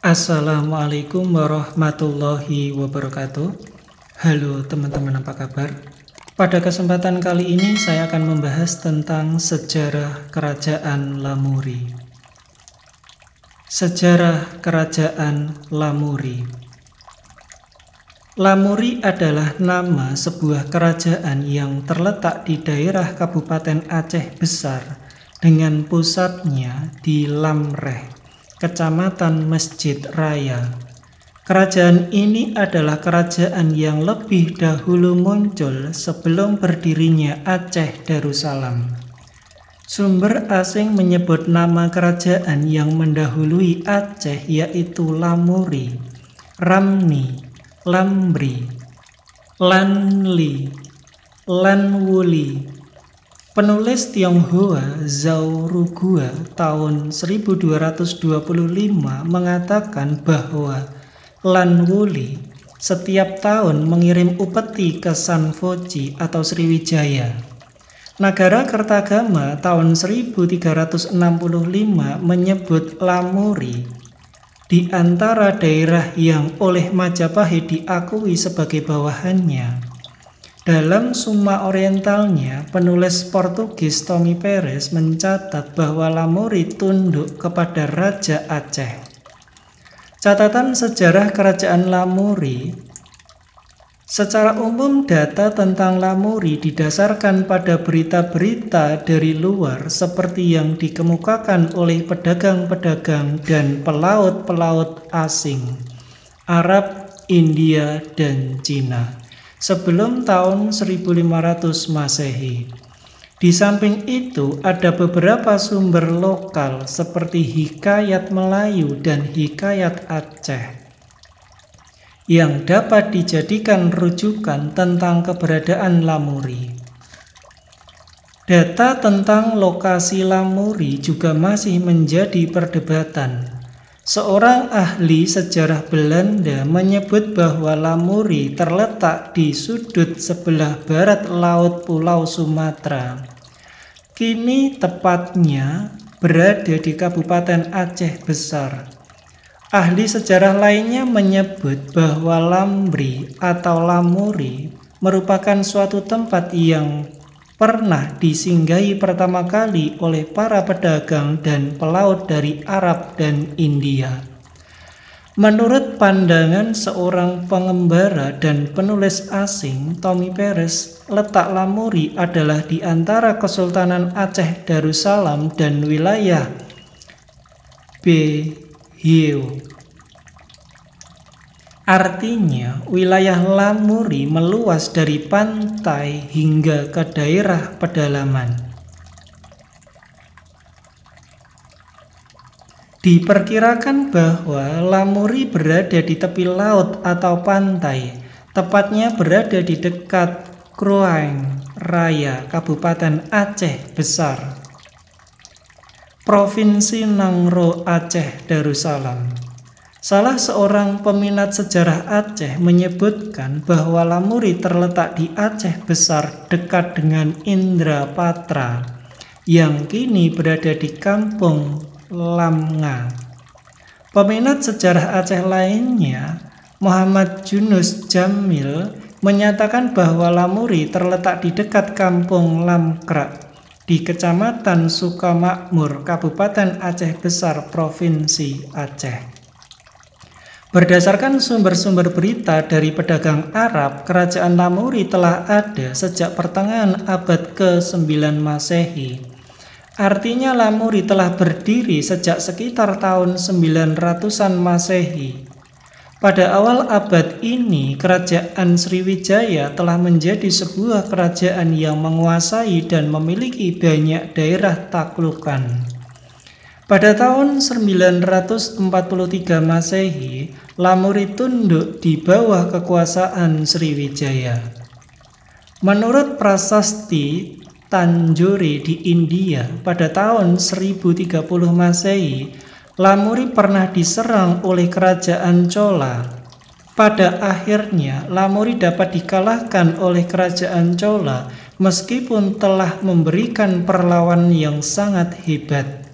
Assalamualaikum warahmatullahi wabarakatuh. Halo teman-teman, apa kabar? Pada kesempatan kali ini saya akan membahas tentang sejarah Kerajaan Lamuri. Sejarah Kerajaan Lamuri. Lamuri adalah nama sebuah kerajaan yang terletak di daerah Kabupaten Aceh Besar dengan pusatnya di Lamreh, Kecamatan Masjid Raya. Kerajaan ini adalah kerajaan yang lebih dahulu muncul sebelum berdirinya Aceh Darussalam. Sumber asing menyebut nama kerajaan yang mendahului Aceh yaitu Lamuri, Ramni, Lambri, Lanli, Lanwuli. Penulis Tionghoa Zhao Rugua tahun 1225 mengatakan bahwa Lanwuli setiap tahun mengirim upeti ke Sanfoji atau Sriwijaya. Nagara Kertagama tahun 1365 menyebut Lamuri di antara daerah yang oleh Majapahit diakui sebagai bawahannya. Dalam Summa Orientalnya, penulis Portugis Tommy Perez mencatat bahwa Lamuri tunduk kepada Raja Aceh. Catatan sejarah Kerajaan Lamuri. Secara umum data tentang Lamuri didasarkan pada berita-berita dari luar seperti yang dikemukakan oleh pedagang-pedagang dan pelaut-pelaut asing, Arab, India, dan Cina sebelum tahun 1500 Masehi. Di samping itu, ada beberapa sumber lokal seperti Hikayat Melayu dan Hikayat Aceh yang dapat dijadikan rujukan tentang keberadaan Lamuri. Data tentang lokasi Lamuri juga masih menjadi perdebatan. Seorang ahli sejarah Belanda menyebut bahwa Lamuri terletak di sudut sebelah barat laut Pulau Sumatera. Kini tepatnya berada di Kabupaten Aceh Besar. Ahli sejarah lainnya menyebut bahwa Lambri atau Lamuri merupakan suatu tempat yang pernah disinggahi pertama kali oleh para pedagang dan pelaut dari Arab dan India. Menurut pandangan seorang pengembara dan penulis asing, Tommy Perez, letak Lamuri adalah di antara Kesultanan Aceh Darussalam dan wilayah Behieu. Artinya, wilayah Lamuri meluas dari pantai hingga ke daerah pedalaman. Diperkirakan bahwa Lamuri berada di tepi laut atau pantai, tepatnya berada di dekat Krueng Raya, Kabupaten Aceh Besar, Provinsi Nangro Aceh Darussalam. Salah seorang peminat sejarah Aceh menyebutkan bahwa Lamuri terletak di Aceh Besar dekat dengan Indrapatra yang kini berada di Kampung Lamnga. Peminat sejarah Aceh lainnya, Muhammad Yunus Jamil, menyatakan bahwa Lamuri terletak di dekat Kampung Lamkrak di Kecamatan Sukamakmur, Kabupaten Aceh Besar, Provinsi Aceh. Berdasarkan sumber-sumber berita dari pedagang Arab, Kerajaan Lamuri telah ada sejak pertengahan abad ke-9 Masehi. Artinya Lamuri telah berdiri sejak sekitar tahun 900-an Masehi. Pada awal abad ini, Kerajaan Sriwijaya telah menjadi sebuah kerajaan yang menguasai dan memiliki banyak daerah taklukan. Pada tahun 943 Masehi, Lamuri tunduk di bawah kekuasaan Sriwijaya. Menurut prasasti Tanjore di India, pada tahun 1030 Masehi, Lamuri pernah diserang oleh kerajaan Chola. Pada akhirnya, Lamuri dapat dikalahkan oleh kerajaan Chola meskipun telah memberikan perlawanan yang sangat hebat.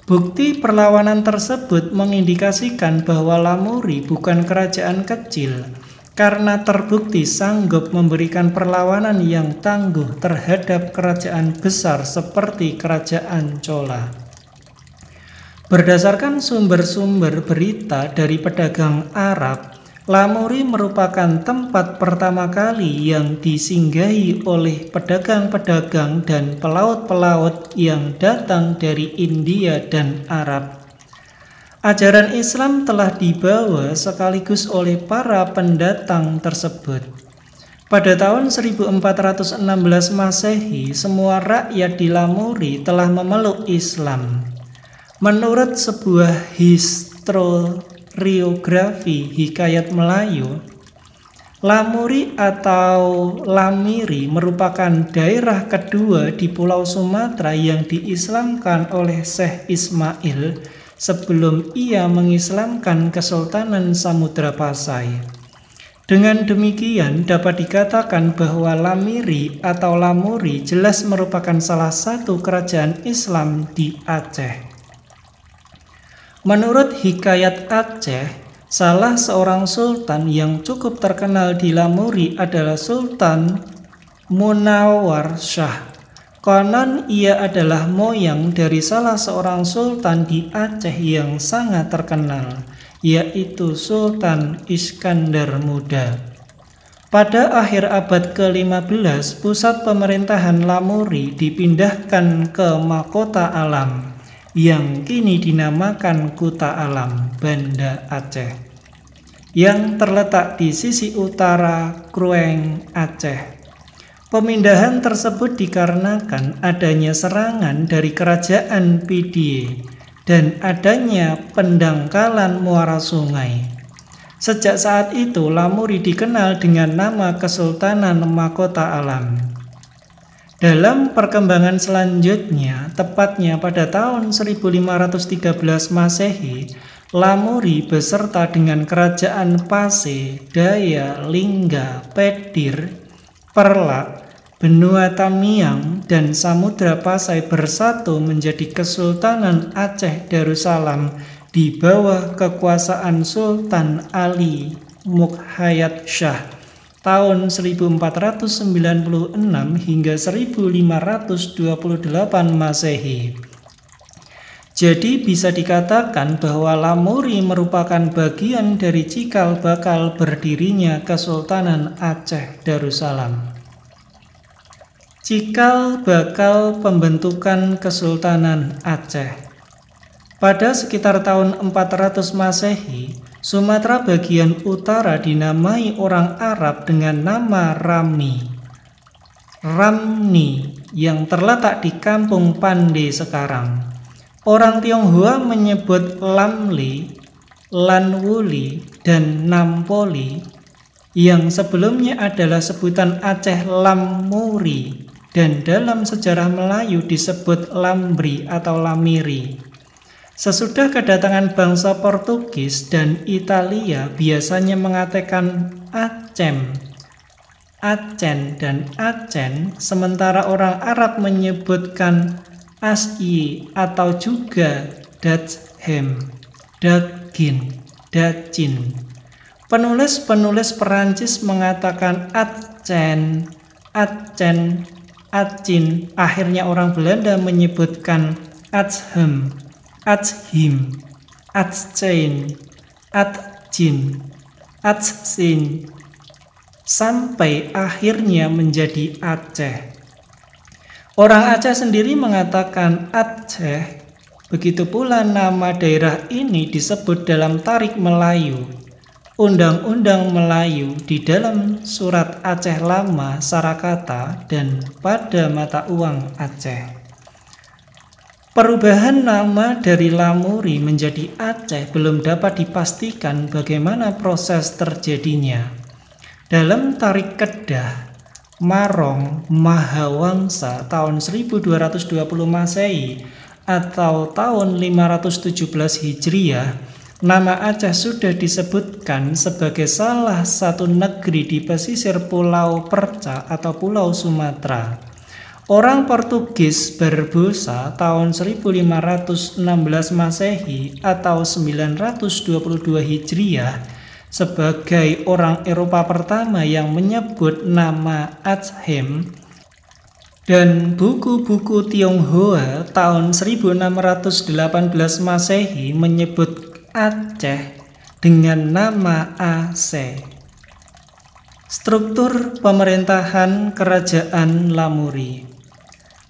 Bukti perlawanan tersebut mengindikasikan bahwa Lamuri bukan kerajaan kecil, karena terbukti sanggup memberikan perlawanan yang tangguh terhadap kerajaan besar seperti kerajaan Chola. Berdasarkan sumber-sumber berita dari pedagang Arab, Lamuri merupakan tempat pertama kali yang disinggahi oleh pedagang-pedagang dan pelaut-pelaut yang datang dari India dan Arab. Ajaran Islam telah dibawa sekaligus oleh para pendatang tersebut. Pada tahun 1416 Masehi, semua rakyat di Lamuri telah memeluk Islam. Menurut sebuah historiografi Hikayat Melayu, Lamuri atau Lamiri merupakan daerah kedua di Pulau Sumatera yang diislamkan oleh Syekh Ismail sebelum ia mengislamkan Kesultanan Samudra Pasai. Dengan demikian dapat dikatakan bahwa Lamiri atau Lamuri jelas merupakan salah satu kerajaan Islam di Aceh. Menurut Hikayat Aceh, salah seorang sultan yang cukup terkenal di Lamuri adalah Sultan Munawwar Shah. Konon ia adalah moyang dari salah seorang sultan di Aceh yang sangat terkenal, yaitu Sultan Iskandar Muda. Pada akhir abad ke-15, pusat pemerintahan Lamuri dipindahkan ke Mahkota Alam, yang kini dinamakan Kuta Alam, Banda Aceh, yang terletak di sisi utara Krueng, Aceh. Pemindahan tersebut dikarenakan adanya serangan dari kerajaan Pidie dan adanya pendangkalan muara sungai. Sejak saat itu, Lamuri dikenal dengan nama Kesultanan Mahkota Alam. Dalam perkembangan selanjutnya, tepatnya pada tahun 1513 Masehi, Lamuri beserta dengan kerajaan Pase, Daya, Lingga, Pedir, Perlak, Benua Tamiang, dan Samudra Pasai bersatu menjadi Kesultanan Aceh Darussalam di bawah kekuasaan Sultan Ali Mukhayat Shah tahun 1496 hingga 1528 Masehi. Jadi bisa dikatakan bahwa Lamuri merupakan bagian dari cikal bakal berdirinya Kesultanan Aceh Darussalam. Cikal bakal pembentukan Kesultanan Aceh. Pada sekitar tahun 400 Masehi, Sumatera bagian utara dinamai orang Arab dengan nama Ramni yang terletak di kampung Pande sekarang. Orang Tionghoa menyebut Lamli, Lanwuli, dan Nampoli yang sebelumnya adalah sebutan Aceh Lamuri dan dalam sejarah Melayu disebut Lambri atau Lamiri. Sesudah kedatangan bangsa Portugis dan Italia biasanya mengatakan Acem, Acen, dan Acen, sementara orang Arab menyebutkan Asyi atau juga Datchem, Dagin, Dacin. Penulis-penulis Perancis mengatakan Acen, Acen, Acin. Akhirnya orang Belanda menyebutkan Achem, Atshim, Atscein, Atjin, Atsin, sampai akhirnya menjadi Aceh. Orang Aceh sendiri mengatakan Aceh. Begitu pula nama daerah ini disebut dalam Tarik Melayu, Undang-Undang Melayu di dalam Surat Aceh Lama Sarakata dan pada mata uang Aceh. Perubahan nama dari Lamuri menjadi Aceh belum dapat dipastikan bagaimana proses terjadinya. Dalam Tarik Kedah, Marong Mahawangsa tahun 1220 Masehi atau tahun 517 Hijriah, nama Aceh sudah disebutkan sebagai salah satu negeri di pesisir Pulau Perca atau Pulau Sumatera. Orang Portugis Barbosa tahun 1516 Masehi atau 922 Hijriah sebagai orang Eropa pertama yang menyebut nama Aceh, dan buku-buku Tionghoa tahun 1618 Masehi menyebut Aceh dengan nama Aceh. Struktur pemerintahan Kerajaan Lamuri.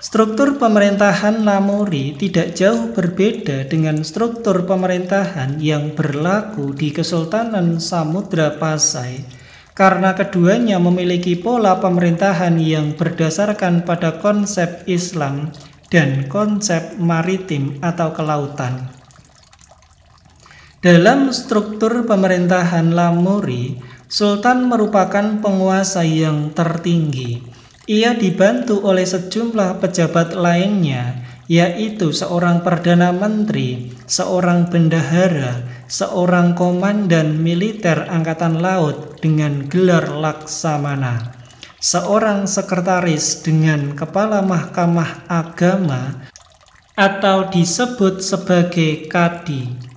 Struktur pemerintahan Lamuri tidak jauh berbeda dengan struktur pemerintahan yang berlaku di Kesultanan Samudra Pasai, karena keduanya memiliki pola pemerintahan yang berdasarkan pada konsep Islam dan konsep maritim atau kelautan. Dalam struktur pemerintahan Lamuri, Sultan merupakan penguasa yang tertinggi. Ia dibantu oleh sejumlah pejabat lainnya, yaitu seorang Perdana Menteri, seorang bendahara, seorang komandan militer Angkatan Laut dengan gelar Laksamana, seorang sekretaris dengan kepala Mahkamah Agama atau disebut sebagai kadi,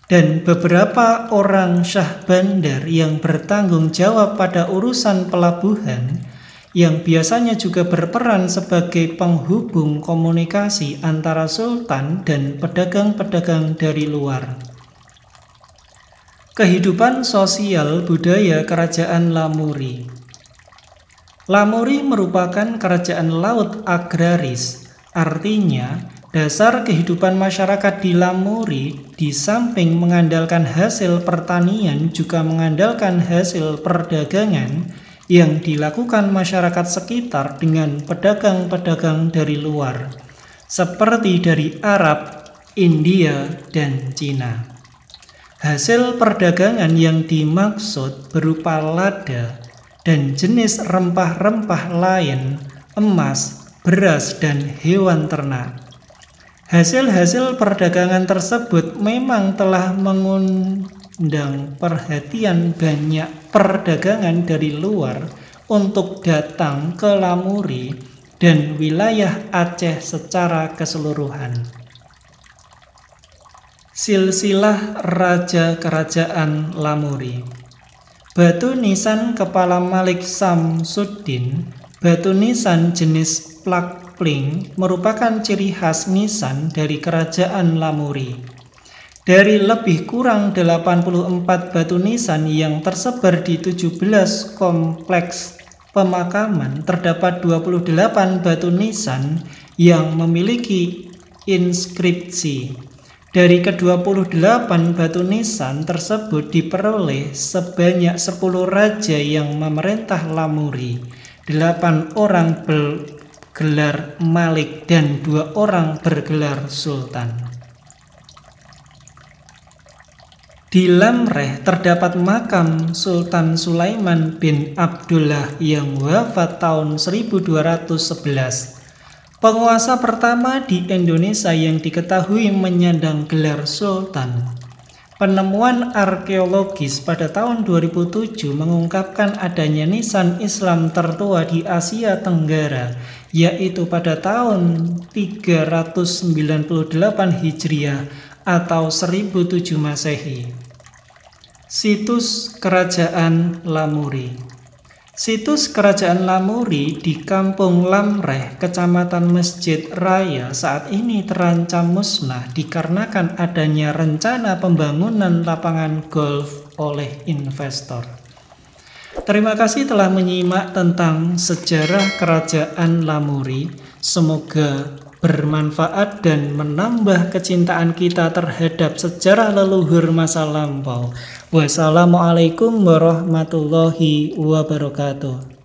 dan beberapa orang syah bandar yang bertanggung jawab pada urusan pelabuhan, yang biasanya juga berperan sebagai penghubung komunikasi antara sultan dan pedagang-pedagang dari luar. Kehidupan sosial budaya Kerajaan Lamuri. Lamuri merupakan kerajaan laut agraris, artinya dasar kehidupan masyarakat di Lamuri di samping mengandalkan hasil pertanian juga mengandalkan hasil perdagangan yang dilakukan masyarakat sekitar dengan pedagang-pedagang dari luar, seperti dari Arab, India, dan Cina. Hasil perdagangan yang dimaksud berupa lada dan jenis rempah-rempah lain, emas, beras, dan hewan ternak. Hasil-hasil perdagangan tersebut memang telah mengundang perhatian banyak perdagangan dari luar untuk datang ke Lamuri dan wilayah Aceh secara keseluruhan. Silsilah Raja Kerajaan Lamuri. Batu nisan kepala Malik Samsuddin, batu nisan jenis plak-pling merupakan ciri khas nisan dari Kerajaan Lamuri. Dari lebih kurang 84 batu nisan yang tersebar di 17 kompleks pemakaman, terdapat 28 batu nisan yang memiliki inskripsi. Dari ke-28 batu nisan tersebut diperoleh sebanyak 10 raja yang memerintah Lamuri, 8 orang bergelar Malik dan 2 orang bergelar Sultan. Di Lamreh terdapat makam Sultan Sulaiman bin Abdullah yang wafat tahun 1211. Penguasa pertama di Indonesia yang diketahui menyandang gelar Sultan. Penemuan arkeologis pada tahun 2007 mengungkapkan adanya nisan Islam tertua di Asia Tenggara, yaitu pada tahun 398 Hijriah atau 1007 Masehi. Situs Kerajaan Lamuri. Situs Kerajaan Lamuri di Kampung Lamreh, Kecamatan Masjid Raya saat ini terancam musnah dikarenakan adanya rencana pembangunan lapangan golf oleh investor. Terima kasih telah menyimak tentang sejarah Kerajaan Lamuri. Semoga bermanfaat dan menambah kecintaan kita terhadap sejarah leluhur masa lampau. Wassalamualaikum warahmatullahi wabarakatuh.